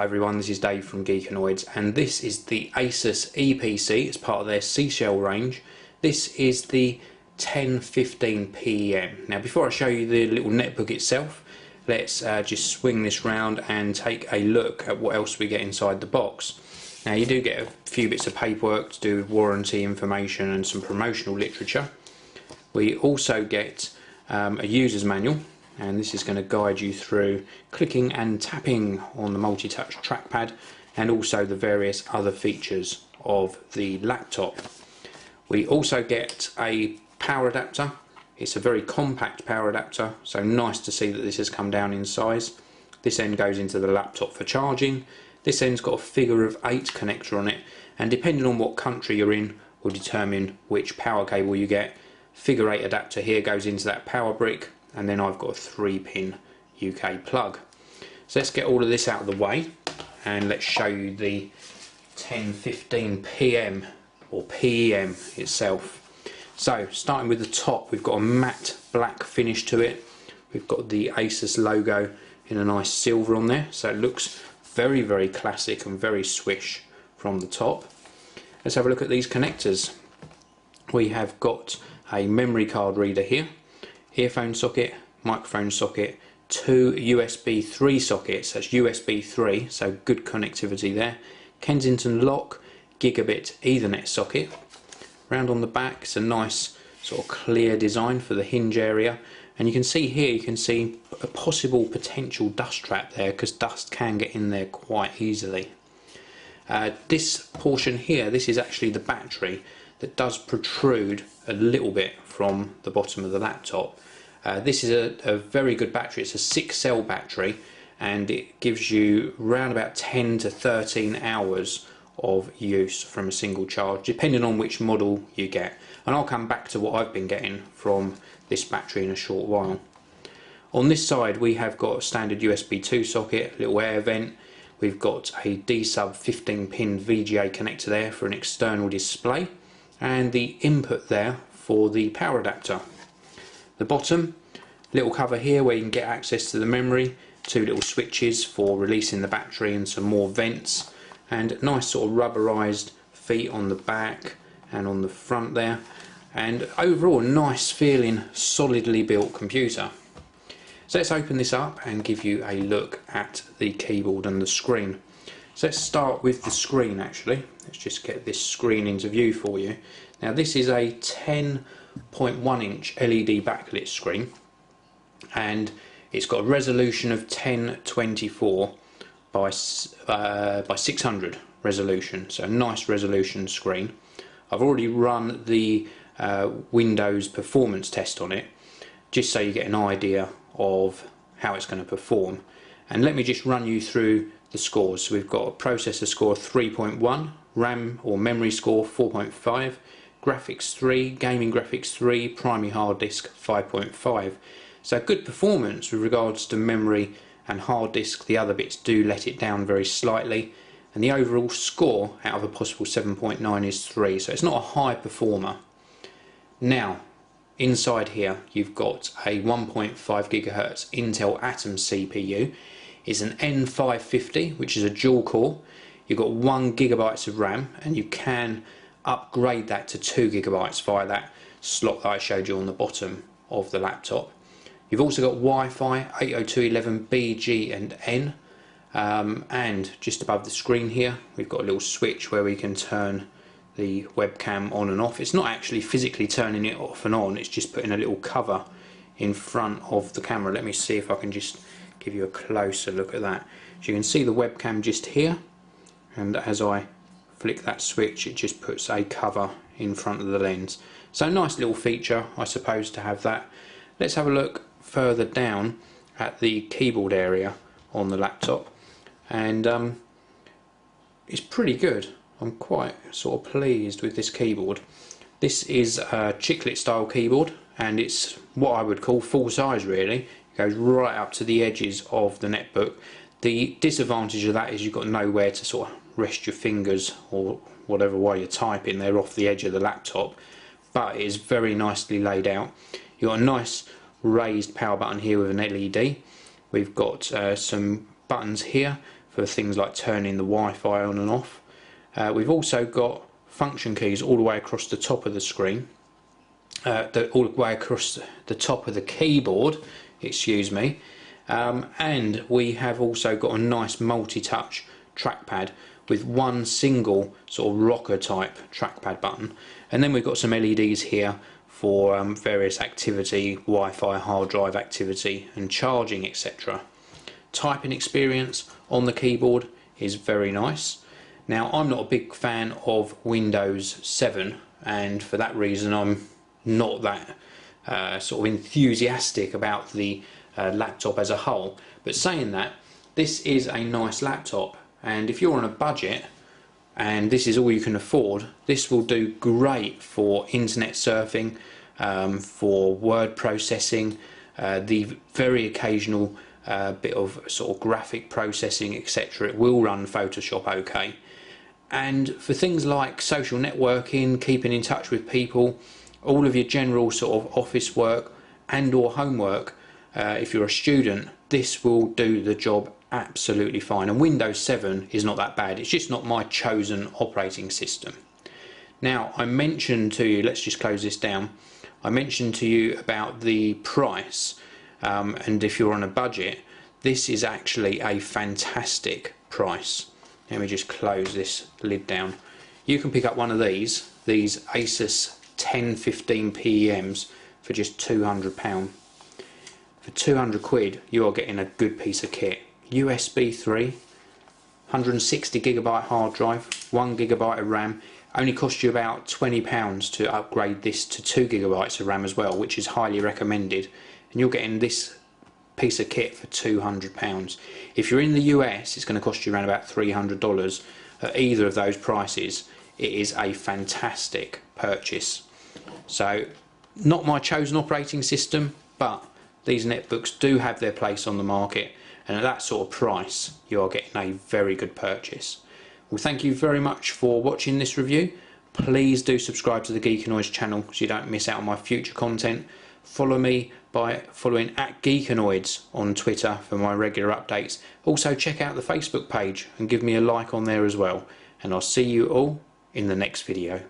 Hi everyone, this is Dave from Geekanoids, and this is the Asus Eee PC. It's part of their Seashell range. This is the 1015PEM. Now before I show you the little netbook itself, let's just swing this round and take a look at what else we get inside the box. Now you do get a few bits of paperwork to do with warranty information and some promotional literature. We also get a user's manual, and this is going to guide you through clicking and tapping on the multi-touch trackpad and also the various other features of the laptop. We also get a power adapter. It's a very compact power adapter, so nice to see that this has come down in size. This end goes into the laptop for charging. This end's got a figure of 8 connector on it, and depending on what country you're in will determine which power cable you get. Figure 8 adapter here goes into that power brick, and then I've got a 3-pin UK plug. So let's get all of this out of the way and let's show you the 1015PM or PEM itself. So starting with the top, we've got a matte black finish to it. We've got the Asus logo in a nice silver on there, so it looks very, very classic and very swish from the top. Let's have a look at these connectors. We have got a memory card reader here, earphone socket, microphone socket, 2 USB 3 sockets, that's USB 3, so good connectivity there. Kensington lock, gigabit Ethernet socket. Round on the back, it's a nice sort of clear design for the hinge area, and you can see here, you can see a possible potential dust trap there, because dust can get in there quite easily. This portion here, this is actually the battery that does protrude a little bit from the bottom of the laptop. This is a very good battery. It's a 6-cell battery, and it gives you around about 10 to 13 hours of use from a single charge, depending on which model you get. And I'll come back to what I've been getting from this battery in a short while. On this side we have got a standard USB 2 socket, little air vent. We've got a D-sub 15-pin VGA connector there for an external display, and the input there for the power adapter. The bottom, little cover here where you can get access to the memory, 2 little switches for releasing the battery and some more vents, and nice sort of rubberized feet on the back and on the front there, and overall nice feeling solidly built computer. So let's open this up and give you a look at the keyboard and the screen. So let's start with the screen actually. Let's just get this screen into view for you. Now this is a 10.1 inch LED backlit screen, and it's got a resolution of 1024 by 600 resolution, so a nice resolution screen. I've already run the Windows performance test on it, just so you get an idea of how it's going to perform. And let me just run you through the scores. So we've got a processor score of 3.1, RAM or memory score 4.5, graphics 3, gaming graphics 3, primary hard disk 5.5. So good performance with regards to memory and hard disk. The other bits do let it down very slightly, and the overall score out of a possible 7.9 is 3, so it's not a high performer. Now inside here you've got a 1.5 GHz Intel Atom CPU. It's an N550, which is a dual core. You've got 1 GB of RAM, and you can upgrade that to 2 GB via that slot that I showed you on the bottom of the laptop. You've also got Wi-Fi 802.11b, G and N, and just above the screen here we've got a little switch where we can turn the webcam on and off. It's not actually physically turning it off and on, it's just putting a little cover in front of the camera. Let me see if I can just give you a closer look at that. So you can see the webcam just here, and as I flick that switch it just puts a cover in front of the lens. So nice little feature I suppose to have that. Let's have a look further down at the keyboard area on the laptop, and it's pretty good. I'm quite sort of pleased with this keyboard. This is a chiclet style keyboard, and it's what I would call full size really. It goes right up to the edges of the netbook. The disadvantage of that is you've got nowhere to sort of rest your fingers or whatever while you're typing. They're off the edge of the laptop, but it is very nicely laid out. You've got a nice raised power button here with an LED. We've got some buttons here for things like turning the Wi-Fi on and off. We've also got function keys all the way across the top of the screen, all the way across the top of the keyboard, excuse me, and we have also got a nice multi-touch trackpad with one single sort of rocker type trackpad button, and then we've got some LEDs here for various activity, Wi-Fi, hard drive activity and charging, etc. Typing experience on the keyboard is very nice. Now, I'm not a big fan of Windows 7, and for that reason I'm not that sort of enthusiastic about the laptop as a whole. But saying that, this is a nice laptop, and if you're on a budget and this is all you can afford, this will do great for internet surfing, for word processing, the very occasional bit of sort of graphic processing, etc. It will run Photoshop okay. And for things like social networking, keeping in touch with people, all of your general sort of office work and or homework, if you're a student, this will do the job absolutely fine. And Windows 7 is not that bad, it's just not my chosen operating system. Now, I mentioned to you, let's just close this down, I mentioned to you about the price, and if you're on a budget, this is actually a fantastic price. Let me just close this lid down. You can pick up one of these Asus 1015PEMs for just £200. For 200 quid you are getting a good piece of kit. USB 3, 160GB hard drive, 1GB of RAM. Only cost you about £20 to upgrade this to 2GB of RAM as well, which is highly recommended, and you're getting this piece of kit for £200. If you're in the US, it's going to cost you around about $300. At either of those prices, it is a fantastic purchase. So, not my chosen operating system, but these netbooks do have their place on the market, and at that sort of price you are getting a very good purchase. Well, thank you very much for watching this review. Please do subscribe to the Geekanoids channel so you don't miss out on my future content. Follow me by following @Geekanoids on Twitter for my regular updates. Also check out the Facebook page and give me a like on there as well. And I'll see you all in the next video.